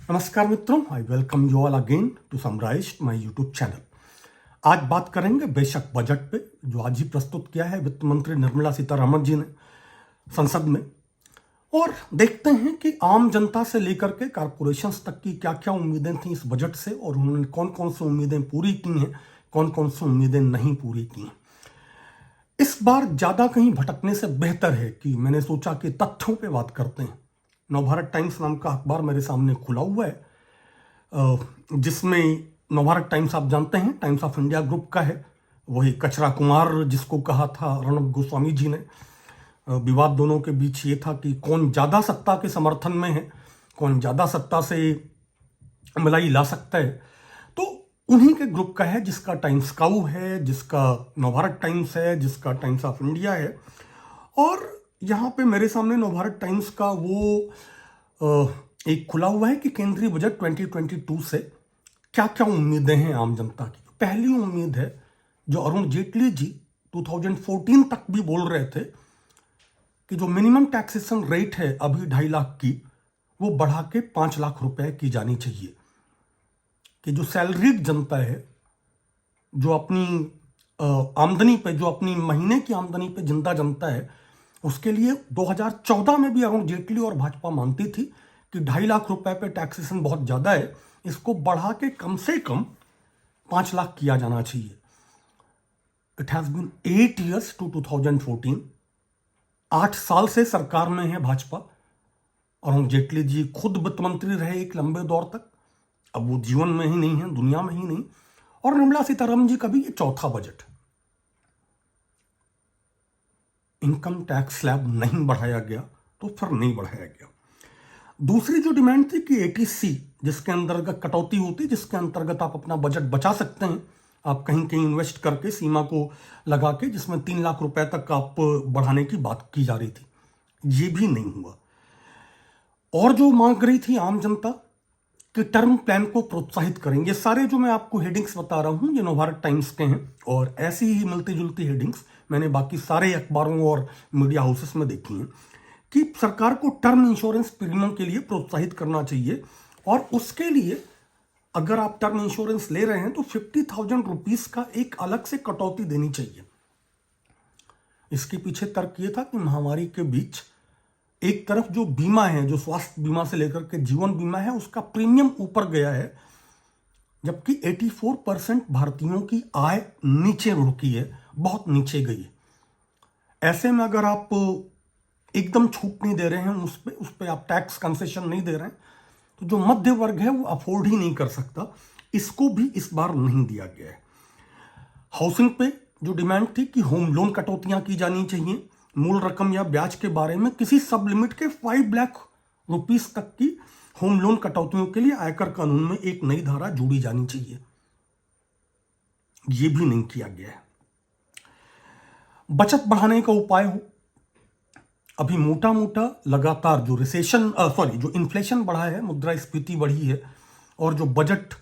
नमस्कार मित्रों, I welcome you all again to summarise my YouTube channel. आज बात करेंगे बेशक बजट पे, जो आज ही प्रस्तुत किया है वित्त मंत्री निर्मला सीतारमण जी ने संसद में, और देखते हैं कि आम जनता से लेकर के कारपोरेशंस तक की क्या क्या उम्मीदें थी इस बजट से और उन्होंने कौन कौन सी उम्मीदें पूरी की हैं, कौन कौन सी उम्मीदें नहीं पूरी की हैं। इस बार ज़्यादा कहीं भटकने से बेहतर है कि मैंने सोचा कि तथ्यों पे बात करते हैं। नवभारत टाइम्स नाम का अखबार मेरे सामने खुला हुआ है, जिसमें नवभारत टाइम्स आप जानते हैं टाइम्स ऑफ इंडिया ग्रुप का है। वही कचरा कुमार जिसको कहा था अर्णब गोस्वामी जी ने। विवाद दोनों के बीच ये था कि कौन ज़्यादा सत्ता के समर्थन में है, कौन ज़्यादा सत्ता से मलाई ला सकता है। तो उन्हीं के ग्रुप का है, जिसका टाइम्स काऊ है, जिसका नवभारत टाइम्स है, जिसका टाइम्स ऑफ इंडिया है। और यहाँ पे मेरे सामने नवभारत टाइम्स का वो एक खुला हुआ है कि केंद्रीय बजट 2022 से क्या क्या उम्मीदें हैं आम जनता की। पहली उम्मीद है जो अरुण जेटली जी 2014 तक भी बोल रहे थे कि जो मिनिमम टैक्सेशन रेट है अभी 2.5 लाख की, वो बढ़ा के 5 लाख रुपए की जानी चाहिए। कि जो सैलरीड जनता है, जो अपनी आमदनी पे, जो अपनी महीने की आमदनी पे जिंदा जनता है, उसके लिए 2014 में भी अरुण जेटली और भाजपा मानती थी कि 2.5 लाख रुपए पे टैक्सेशन बहुत ज़्यादा है, इसको बढ़ा के कम से कम 5 लाख किया जाना चाहिए। It has been 8 years to 2014। 8 साल से सरकार में है भाजपा। अरुण जेटली जी खुद वित्त मंत्री रहे एक लंबे दौर तक। अब वो जीवन में ही नहीं है, दुनिया में ही नहीं। और निर्मला सीतारमण जी का भी ये चौथा बजट। इनकम टैक्स स्लैब नहीं बढ़ाया गया तो फिर नहीं बढ़ाया गया। दूसरी जो डिमांड थी कि 80C, जिसके अंतर्गत कटौती होती, जिसके अंतर्गत आप अपना बजट बचा सकते हैं, आप कहीं कहीं इन्वेस्ट करके सीमा को लगा के, जिसमें 3 लाख रुपए तक आप बढ़ाने की बात की जा रही थी, ये भी नहीं हुआ। और जो मांग रही थी आम जनता कि टर्म प्लान को प्रोत्साहित करेंगे। ये सारे जो मैं आपको हेडिंग्स बता रहा हूं ये नवभारत टाइम्स के हैं, और ऐसी ही मिलती जुलती हेडिंग्स मैंने बाकी सारे अखबारों और मीडिया हाउसेस में देखी हैं कि सरकार को टर्म इंश्योरेंस प्रीमियम के लिए प्रोत्साहित करना चाहिए। और उसके लिए अगर आप टर्म इंश्योरेंस ले रहे हैं तो 50,000 रुपीज का एक अलग से कटौती देनी चाहिए। इसके पीछे तर्क ये था कि महामारी के बीच एक तरफ जो बीमा है, जो स्वास्थ्य बीमा से लेकर के जीवन बीमा है, उसका प्रीमियम ऊपर गया है, जबकि 84% भारतीयों की आय नीचे रुकी है, बहुत नीचे गई है। ऐसे में अगर आप एकदम छूट नहीं दे रहे हैं, उस पे आप टैक्स कंसेशन नहीं दे रहे हैं, तो जो मध्य वर्ग है वो अफोर्ड ही नहीं कर सकता। इसको भी इस बार नहीं दिया गया है। हाउसिंग पे जो डिमांड थी कि होम लोन कटौतियां की जानी चाहिए, मूल रकम या ब्याज के बारे में किसी सब लिमिट के 5 लाख रुपीस तक की होम लोन कटौतियों के लिए आयकर कानून में एक नई धारा जोड़ी जानी चाहिए। यह भी नहीं किया गया है। बचत बढ़ाने का उपाय हो। अभी मोटा मोटा लगातार जो जो इन्फ्लेशन बढ़ा है, मुद्रास्फीति बढ़ी है, और जो बजट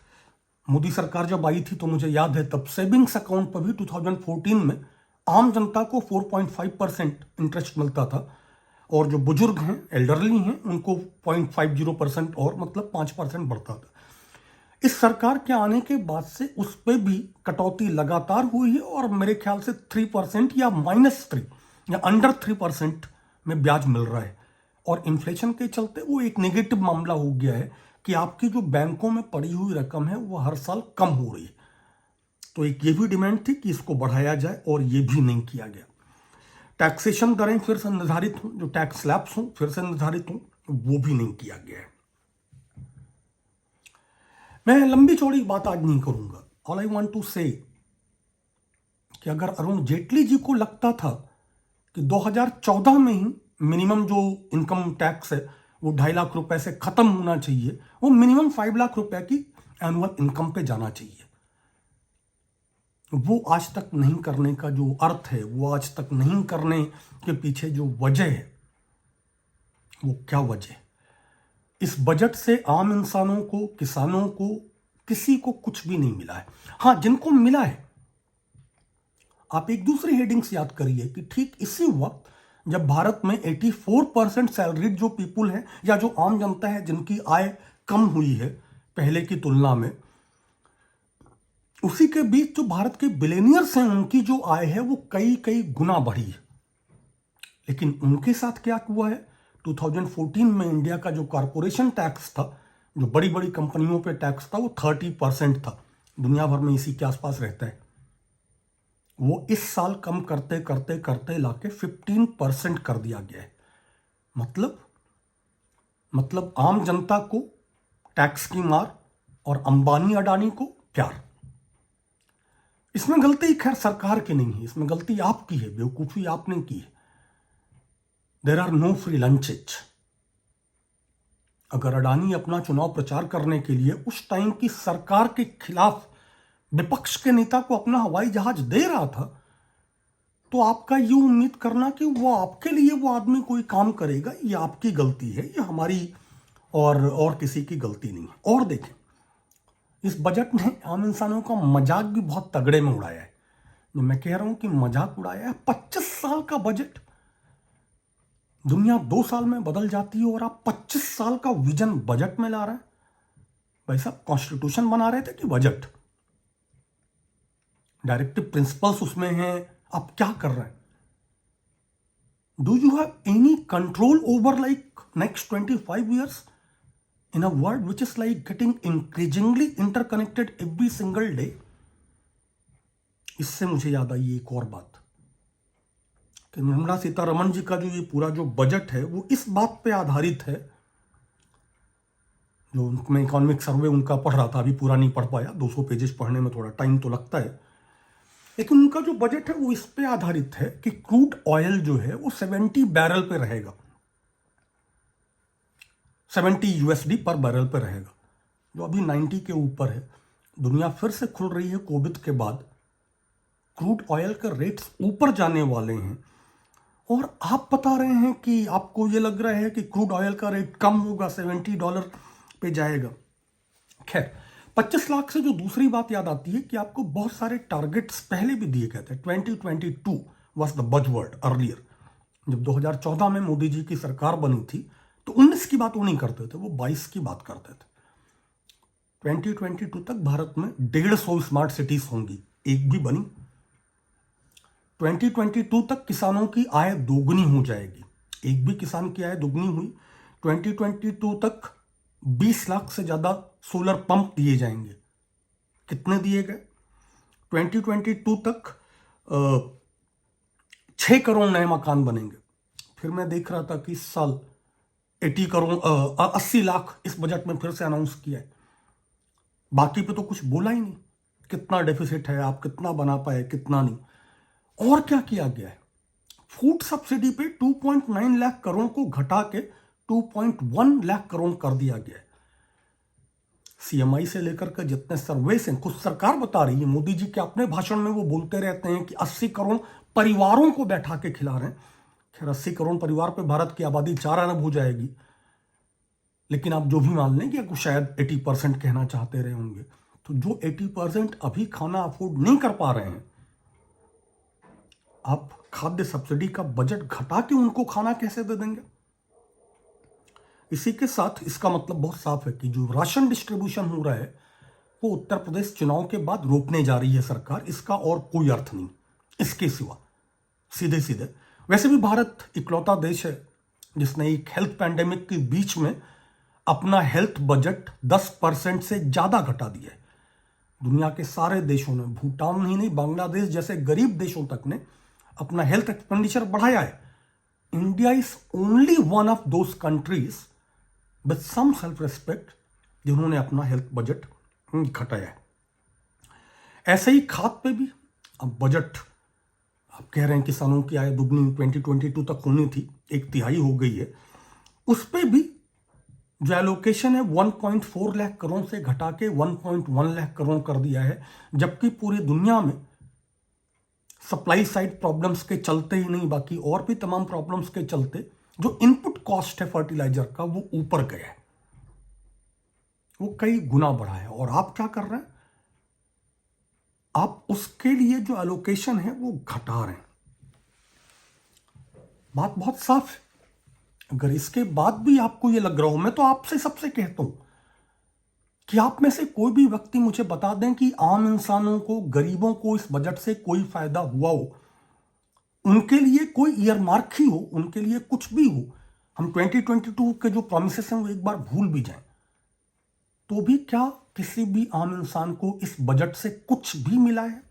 मोदी सरकार जब आई थी तो मुझे याद है तब सेविंग्स अकाउंट पर भी 2014 में आम जनता को 4.5% इंटरेस्ट मिलता था, और जो बुजुर्ग हैं, एल्डरली हैं, उनको 0.50% और मतलब 5% बढ़ता था। इस सरकार के आने के बाद से उस पर भी कटौती लगातार हुई है, और मेरे ख्याल से 3% या -3 या अंडर 3% में ब्याज मिल रहा है। और इन्फ्लेशन के चलते वो एक नेगेटिव मामला हो गया है कि आपकी जो बैंकों में पड़ी हुई रकम है वो हर साल कम हो रही है। तो एक ये भी डिमांड थी कि इसको बढ़ाया जाए, और ये भी नहीं किया गया। टैक्सेशन दरें फिर से निर्धारित हों, जो टैक्स स्लैब्स हों फिर से निर्धारित हों, वो भी नहीं किया गया है। मैं लंबी चौड़ी बात आज नहीं करूंगा। ऑल आई वांट टू से कि अगर अरुण जेटली जी को लगता था कि 2014 में ही मिनिमम जो इनकम टैक्स है वो 2.5 लाख रुपए से खत्म होना चाहिए, वो मिनिमम 5 लाख रुपए की एनुअल इनकम पे जाना चाहिए, वो आज तक नहीं करने का जो अर्थ है, वो आज तक नहीं करने के पीछे जो वजह है, वो क्या वजह है? इस बजट से आम इंसानों को, किसानों को, किसी को कुछ भी नहीं मिला है। हां, जिनको मिला है, आप एक दूसरी हेडिंग्स याद करिए कि ठीक इसी वक्त जब भारत में 84% सैलरीड जो पीपुल है, या जो आम जनता है जिनकी आय कम हुई है पहले की तुलना में, उसी के बीच जो भारत के बिलियनियर्स हैं उनकी जो आय है वो कई कई गुना बढ़ी है। लेकिन उनके साथ क्या हुआ है, 2014 में इंडिया का जो कॉरपोरेशन टैक्स था, जो बड़ी बड़ी कंपनियों पे टैक्स था, वो 30% था। दुनिया भर में इसी के आसपास रहता है। वो इस साल कम करते करते करते लाके 15% कर दिया गया है। मतलब आम जनता को टैक्स की मार और अंबानी अडानी को प्यार। इसमें गलती खैर सरकार की नहीं है, इसमें गलती आपकी है, बेवकूफी आपने की है। There are no free lunches. अगर अडानी अपना चुनाव प्रचार करने के लिए उस टाइम की सरकार के खिलाफ विपक्ष के नेता को अपना हवाई जहाज दे रहा था, तो आपका ये उम्मीद करना कि वो आपके लिए वो आदमी कोई काम करेगा, ये आपकी गलती है, ये हमारी और किसी की गलती नहीं है। और देखें, इस बजट ने आम इंसानों का मजाक भी बहुत तगड़े में उड़ाया है। जो मैं कह रहा हूं कि मजाक उड़ाया है, 25 साल का बजट। दुनिया 2 साल में बदल जाती है और आप 25 साल का विजन बजट में ला रहे हैं। भाई साहब, कॉन्स्टिट्यूशन बना रहे थे कि बजट? डायरेक्टिव प्रिंसिपल्स उसमें हैं, आप क्या कर रहे हैं? Do you have any control over like next 25 years in a world which is like getting increasingly interconnected every single day? इससे मुझे याद आई एक और बात कि निर्मला सीतारमण जी का जो ये पूरा जो बजट है वो इस बात पे आधारित है, जो मैं इकोनॉमिक सर्वे उनका पढ़ रहा था, अभी पूरा नहीं पढ़ पाया, 200 पेजेस पढ़ने में थोड़ा टाइम तो लगता है, लेकिन उनका जो बजट है वो इस पे आधारित है कि क्रूड ऑयल जो है वो 70 बैरल पे रहेगा, 70 USD पर बैरल पे रहेगा, जो अभी 90 के ऊपर है। दुनिया फिर से खुल रही है कोविड के बाद, क्रूड ऑयल के रेट्स ऊपर जाने वाले हैं, और आप बता रहे हैं कि आपको ये लग रहा है कि क्रूड ऑयल का रेट कम होगा, $70 पे जाएगा। खैर, 25 लाख से जो दूसरी बात याद आती है कि आपको बहुत सारे टारगेट्स पहले भी दिए गए थे। 2022 वॉज द बजवर्ड अर्लियर। जब 2014 में मोदी जी की सरकार बनी थी तो 19 की बात वो नहीं करते थे, वो 22 की बात करते थे। 2022 तक भारत में 150 स्मार्ट सिटीज होंगी, एक भी बनी। 2022 तक किसानों की आय दोगुनी हो जाएगी, एक भी किसान की आय दोगुनी हुई। 2022 तक 20 लाख से ज्यादा सोलर पंप दिए जाएंगे। कितने दिए गए? 2022 तक 6 करोड़ नए मकान बनेंगे। फिर मैं देख रहा था कि इस साल 80 लाख इस बजट में फिर से अनाउंस किया है। बाकी पे तो कुछ बोला ही नहीं, कितना डेफिसिट है, आप कितना बना पाए, कितना नहीं। और क्या किया गया है? फूड सब्सिडी पे 2.9 लाख करोड़ को घटा के 2.1 लाख करोड़ कर दिया गया है। CMI से लेकर के जितने सर्वेस हैं, खुद सरकार बता रही है, मोदी जी के अपने भाषण में वो बोलते रहते हैं कि 80 करोड़ परिवारों को बैठा के खिला रहे हैं। खैर, 80 करोड़ परिवार पे भारत की आबादी 4 अरब हो जाएगी, लेकिन आप जो भी मान लें कि शायद 80% कहना चाहते रहे होंगे, तो जो 80% अभी खाना अफोर्ड नहीं कर पा रहे हैं, आप खाद्य सब्सिडी का बजट घटा के उनको खाना कैसे दे देंगे? इसी के साथ इसका मतलब बहुत साफ है कि जो राशन डिस्ट्रीब्यूशन हो रहा है वो उत्तर प्रदेश चुनाव के बाद रोकने जा रही है सरकार। इसका और कोई अर्थ नहीं इसके सिवा, सीधे सीधे। वैसे भी भारत इकलौता देश है जिसने एक हेल्थ पैंडेमिक के बीच में अपना हेल्थ बजट 10% से ज्यादा घटा दिया है। दुनिया के सारे देशों ने, भूटान ही नहीं, बांग्लादेश जैसे गरीब देशों तक ने अपना हेल्थ एक्सपेंडिचर बढ़ाया है। India is only one of those countries with some self respect जिन्होंने अपना हेल्थ बजट घटाया है। ऐसे ही खाद पे भी अब बजट, आप कह रहे हैं किसानों की आय दुगनी 2022 तक होनी थी, 1/3 हो गई है। उस पे भी जो एलोकेशन है 1.4 लाख करोड़ से घटा के 1.1 लाख करोड़ कर दिया है, जबकि पूरी दुनिया में सप्लाई साइड प्रॉब्लम्स के चलते ही नहीं, बाकी और भी तमाम प्रॉब्लम्स के चलते जो इनपुट कॉस्ट है फर्टिलाइजर का वो ऊपर गया है, वो कई गुना बढ़ा है। और आप क्या कर रहे हैं? आप उसके लिए जो एलोकेशन है वो घटा रहे हैं। बात बहुत साफ है। अगर इसके बाद भी आपको ये लग रहा हो, मैं तो आपसे सबसे कहता हूं कि आप में से कोई भी व्यक्ति मुझे बता दें कि आम इंसानों को, गरीबों को इस बजट से कोई फायदा हुआ हो, उनके लिए कोई ईयरमार्क ही हो, उनके लिए कुछ भी हो, हम 2022 के जो प्रॉमिसेस हैं वो एक बार भूल भी जाएं, तो भी क्या किसी भी आम इंसान को इस बजट से कुछ भी मिला है?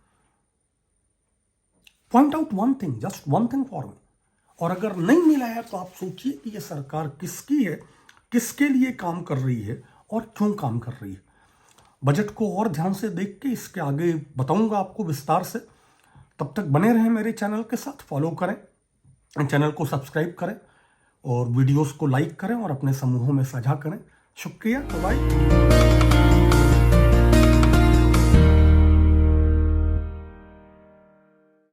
Point out one thing, just one thing for me. और अगर नहीं मिला है तो आप सोचिए कि ये सरकार किसकी है, किसके लिए काम कर रही है और क्यों काम कर रही है। बजट को और ध्यान से देख के इसके आगे बताऊंगा आपको विस्तार से। तब तक बने रहें मेरे चैनल के साथ, फॉलो करें, चैनल को सब्सक्राइब करें और वीडियोस को लाइक करें और अपने समूहों में साझा करें। शुक्रिया, बाय।